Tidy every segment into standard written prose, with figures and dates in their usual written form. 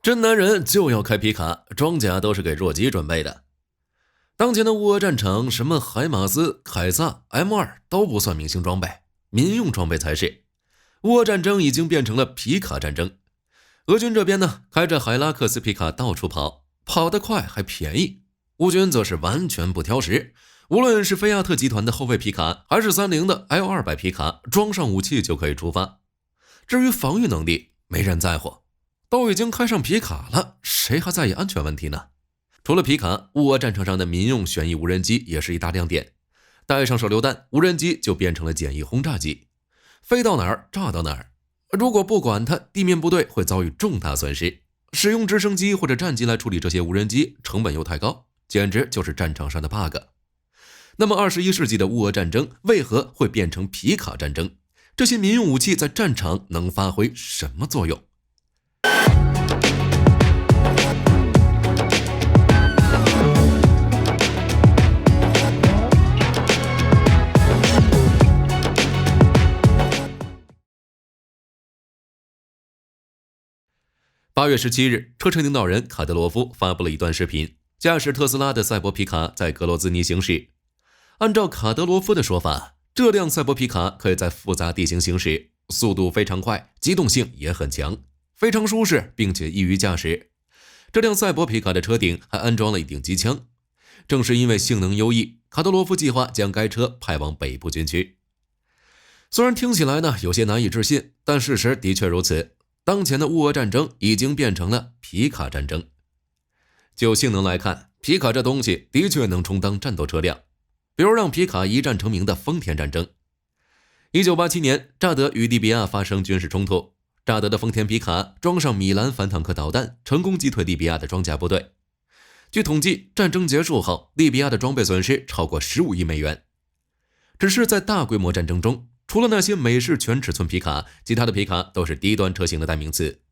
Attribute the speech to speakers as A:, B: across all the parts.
A: 真男人就要开皮卡，装甲都是给弱鸡准备的。当前的乌俄战场，什么海马斯、凯撒、M2都不算明星装备，民用装备才是。乌俄战争已经变成了皮卡战争。俄军这边呢，开着海拉克斯皮卡到处跑，跑得快还便宜。乌军则是完全不挑食，无论是菲亚特集团的后卫皮卡，还是30的 L200皮卡，装上武器就可以出发。至于防御能力，没人在乎。都已经开上皮卡了，谁还在意安全问题呢？除了皮卡，乌俄战场上的民用旋翼无人机也是一大亮点。带上手榴弹，无人机就变成了简易轰炸机，飞到哪儿炸到哪儿。如果不管它，地面部队会遭遇重大损失。使用直升机或者战机来处理这些无人机，成本又太高，简直就是战场上的 bug。那么21世纪的乌俄战争为何会变成皮卡战争？这些民用武器在战场能发挥什么作用？8月17日，车臣领导人卡德罗夫发布了一段视频，驾驶特斯拉的赛博皮卡在格罗兹尼行驶。按照卡德罗夫的说法，这辆赛博皮卡可以在复杂地形行驶，速度非常快，机动性也很强，非常舒适，并且易于驾驶。这辆赛博皮卡的车顶还安装了一顶机枪。正是因为性能优异，卡德罗夫计划将该车派往北部军区。虽然听起来呢有些难以置信，但事实的确如此。当前的乌俄战争已经变成了皮卡战争。就性能来看，皮卡这东西的确能充当战斗车辆，比如让皮卡一战成名的丰田战争。1987年，乍得与利比亚发生军事冲突，乍得的丰田皮卡装上米兰反坦克导弹，成功击退利比亚的装甲部队。据统计，战争结束后，利比亚的装备损失超过15亿美元。只是在大规模战争中，除了那些美式全尺寸皮卡，其他的皮卡都是低端车型的代名词。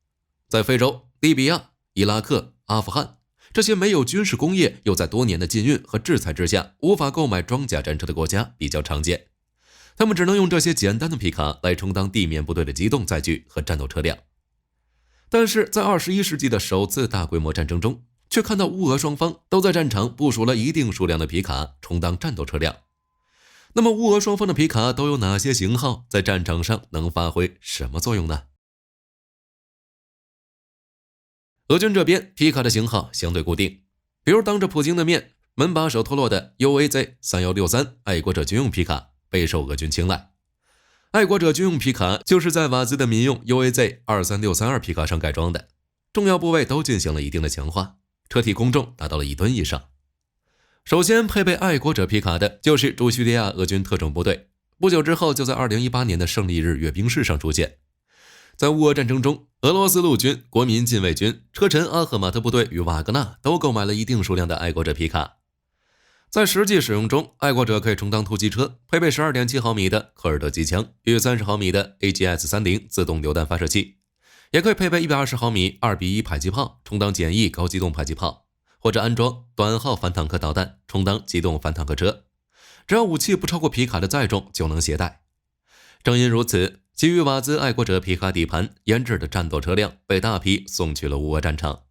A: 在非洲、利比亚、伊拉克、阿富汗这些没有军事工业又在多年的禁运和制裁之下无法购买装甲战车的国家比较常见，他们只能用这些简单的皮卡来充当地面部队的机动载具和战斗车辆。但是在21世纪的首次大规模战争中，却看到乌俄双方都在战场部署了一定数量的皮卡充当战斗车辆。那么乌俄双方的皮卡都有哪些型号，在战场上能发挥什么作用呢？俄军这边皮卡的型号相对固定，比如当着普京的面，门把手脱落的 UAZ3163 爱国者军用皮卡备受俄军青睐。爱国者军用皮卡就是在瓦兹的民用 UAZ23632 皮卡上改装的，重要部位都进行了一定的强化，车体空重达到了1吨以上。首先配备爱国者皮卡的就是驻叙利亚俄军特种部队，不久之后就在2018年的胜利日阅兵式上出现。在乌俄战争中，俄罗斯陆军、国民禁卫军、车臣阿赫马特部队与瓦格纳都购买了一定数量的爱国者皮卡。在实际使用中，爱国者可以充当突击车，配备 12.7 毫米的科尔德机枪与30毫米的 AGS-30 自动榴弹发射器，也可以配备120毫米2:1迫击炮，充当简易高机动迫击炮，或者安装短号反坦克导弹，充当机动反坦克车。只要武器不超过皮卡的载重就能携带。正因如此，基于瓦兹爱国者皮卡底盘研制的战斗车辆被大批送去了乌俄战场。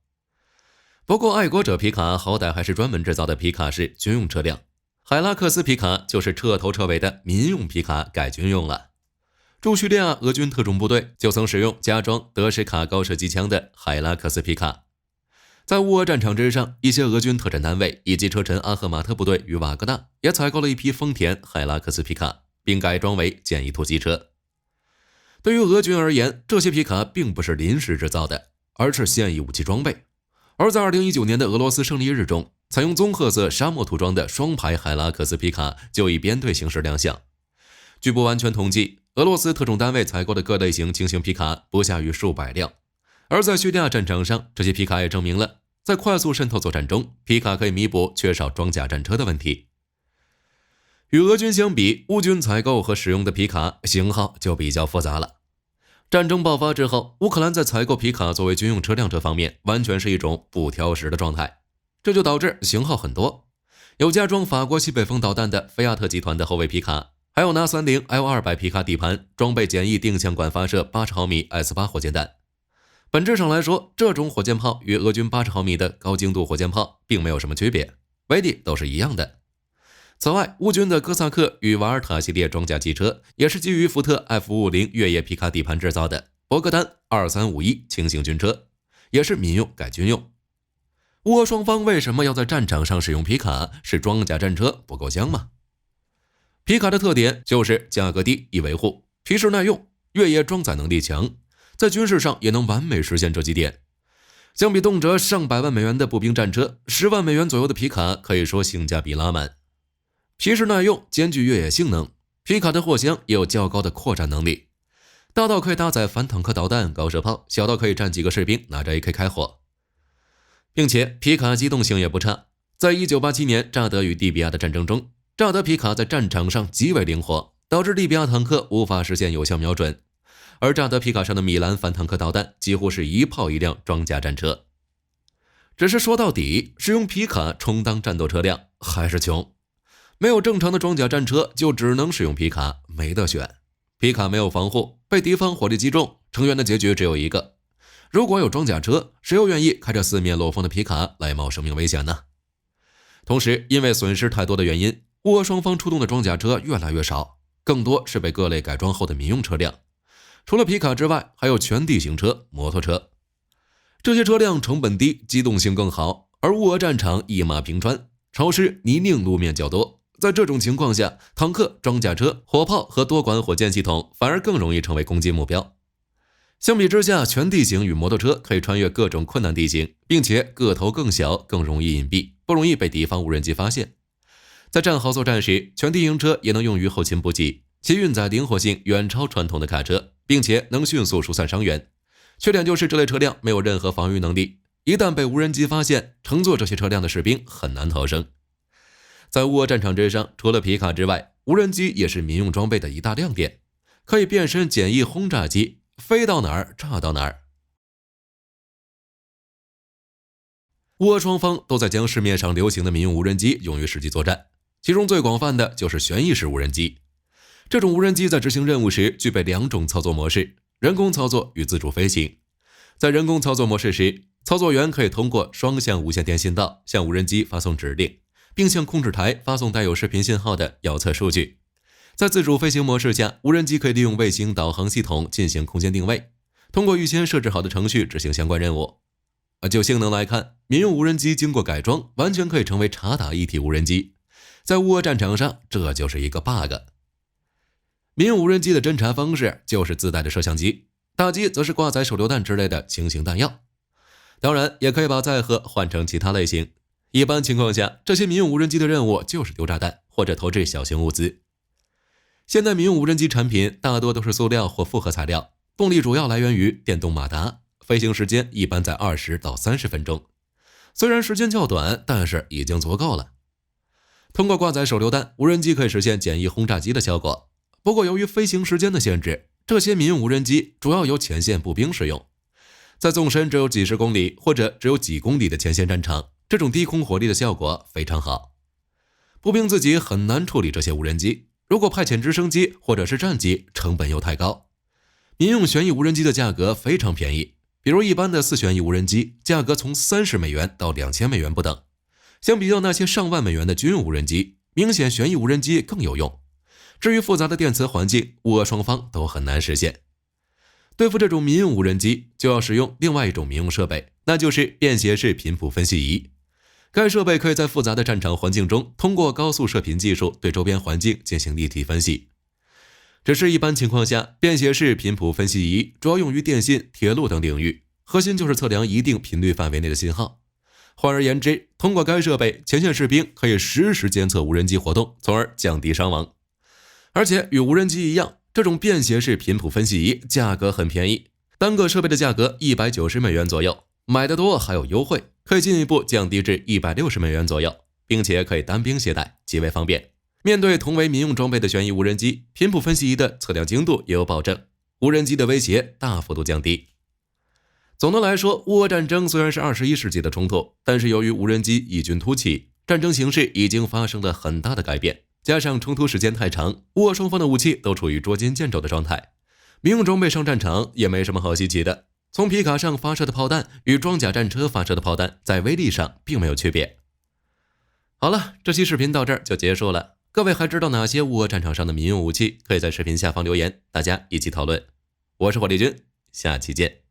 A: 不过爱国者皮卡好歹还是专门制造的皮卡式军用车辆，海拉克斯皮卡就是彻头彻尾的民用皮卡改军用了。驻叙利亚俄军特种部队就曾使用加装德什卡高射机枪的海拉克斯皮卡。在乌俄战场之上，一些俄军特战单位以及车臣阿赫马特部队与瓦格纳也采购了一批丰田海拉克斯皮卡，并改装为简易突击车。对于俄军而言，这些皮卡并不是临时制造的，而是现役武器装备。而在2019年的俄罗斯胜利日中，采用棕褐色沙漠涂装的双排海拉克斯皮卡就以编队形式亮相。据不完全统计，俄罗斯特种单位采购的各类型轻型皮卡不下于数百辆。而在叙利亚战场上，这些皮卡也证明了，在快速渗透作战中，皮卡可以弥补缺少装甲战车的问题。与俄军相比，乌军采购和使用的皮卡型号就比较复杂了。战争爆发之后，乌克兰在采购皮卡作为军用车辆这方面完全是一种不挑食的状态，这就导致型号很多，有加装法国西北风导弹的菲亚特集团的后卫皮卡，还有拿30 L200 皮卡底盘装备简易定向管发射80毫米 S8 火箭弹。本质上来说，这种火箭炮与俄军80毫米的高精度火箭炮并没有什么区别，威力都是一样的。此外，乌军的哥萨克与瓦尔塔系列装甲汽车也是基于福特 F550越野皮卡底盘制造的博格丹2351轻型军车，也是民用改军用。乌俄双方为什么要在战场上使用皮卡？是装甲战车不够香吗？皮卡的特点就是价格低、易维护、皮实耐用、越野装载能力强，在军事上也能完美实现这几点。相比动辄上百万美元的步兵战车，10万美元左右的皮卡可以说性价比拉满。皮实耐用兼具越野性能，皮卡的货箱也有较高的扩展能力，大到可以搭载反坦克导弹、高射炮，小到可以站几个士兵拿着 AK 开火。并且皮卡机动性也不差，在1987年乍得与利比亚的战争中，乍得皮卡在战场上极为灵活，导致利比亚坦克无法实现有效瞄准，而乍得皮卡上的米兰反坦克导弹几乎是一炮一辆装甲战车。只是说到底，使用皮卡充当战斗车辆还是穷，没有正常的装甲战车就只能使用皮卡，没得选。皮卡没有防护，被敌方火力击中，成员的结局只有一个。如果有装甲车，谁又愿意开着四面漏风的皮卡来冒生命危险呢？同时，因为损失太多的原因，乌俄双方出动的装甲车越来越少，更多是被各类改装后的民用车辆。除了皮卡之外，还有全地形车、摩托车。这些车辆成本低，机动性更好，而乌俄战场一马平川，潮湿泥泞路面较多。在这种情况下，坦克、装甲车、火炮和多管火箭系统反而更容易成为攻击目标。相比之下，全地形与摩托车可以穿越各种困难地形，并且个头更小，更容易隐蔽，不容易被敌方无人机发现。在战壕作战时，全地形车也能用于后勤补给，其运载灵活性远超传统的卡车，并且能迅速疏散伤员。缺点就是这类车辆没有任何防御能力，一旦被无人机发现，乘坐这些车辆的士兵很难逃生。在乌俄战场之上，除了皮卡之外，无人机也是民用装备的一大亮点，可以变身简易轰炸机，飞到哪儿炸到哪儿。乌俄双方都在将市面上流行的民用无人机用于实际作战，其中最广泛的就是旋翼式无人机。这种无人机在执行任务时具备两种操作模式，人工操作与自主飞行。在人工操作模式时，操作员可以通过双向无线电信道向无人机发送指令，并向控制台发送带有视频信号的遥测数据。在自主飞行模式下，无人机可以利用卫星导航系统进行空间定位，通过预先设置好的程序执行相关任务。就性能来看，民用无人机经过改装，完全可以成为察打一体无人机。在乌俄战场上，这就是一个 bug。民用无人机的侦察方式就是自带的摄像机，大机则是挂载手榴弹之类的轻型弹药。当然，也可以把载荷换成其他类型。一般情况下，这些民用无人机的任务就是丢炸弹或者投掷小型物资。现在民用无人机产品大多都是塑料或复合材料，动力主要来源于电动马达，飞行时间一般在20到30分钟。虽然时间较短，但是已经足够了。通过挂载手榴弹，无人机可以实现简易轰炸机的效果。不过由于飞行时间的限制，这些民用无人机主要由前线步兵使用。在纵深只有几十公里或者只有几公里的前线战场，这种低空火力的效果非常好。步兵自己很难处理这些无人机，如果派遣直升机或者是战机，成本又太高。民用旋翼无人机的价格非常便宜，比如一般的4旋翼无人机，价格从30美元到2000美元不等。相比较那些上万美元的军用无人机，明显旋翼无人机更有用。至于复杂的电磁环境，乌俄双方都很难实现。对付这种民用无人机，就要使用另外一种民用设备，那就是便携式频谱分析仪。该设备可以在复杂的战场环境中，通过高速射频技术对周边环境进行立体分析。只是一般情况下，便携式频谱分析仪主要用于电信、铁路等领域，核心就是测量一定频率范围内的信号。换而言之，通过该设备，前线士兵可以实时监测无人机活动，从而降低伤亡。而且与无人机一样，这种便携式频谱分析仪价格很便宜，单个设备的价格190美元左右，买得多还有优惠，可以进一步降低至160美元左右，并且可以单兵携带，极为方便。面对同为民用装备的旋翼无人机，频谱分析仪的测量精度也有保证，无人机的威胁大幅度降低。总的来说，乌俄战争虽然是21世纪的冲突，但是由于无人机异军突起，战争形势已经发生了很大的改变，加上冲突时间太长，乌俄双方的武器都处于捉襟见肘的状态，民用装备上战场也没什么好稀奇的。从皮卡上发射的炮弹与装甲战车发射的炮弹在威力上并没有区别。好了，这期视频到这儿就结束了。各位还知道哪些乌俄战场上的民用武器？可以在视频下方留言，大家一起讨论。我是火力军，下期见。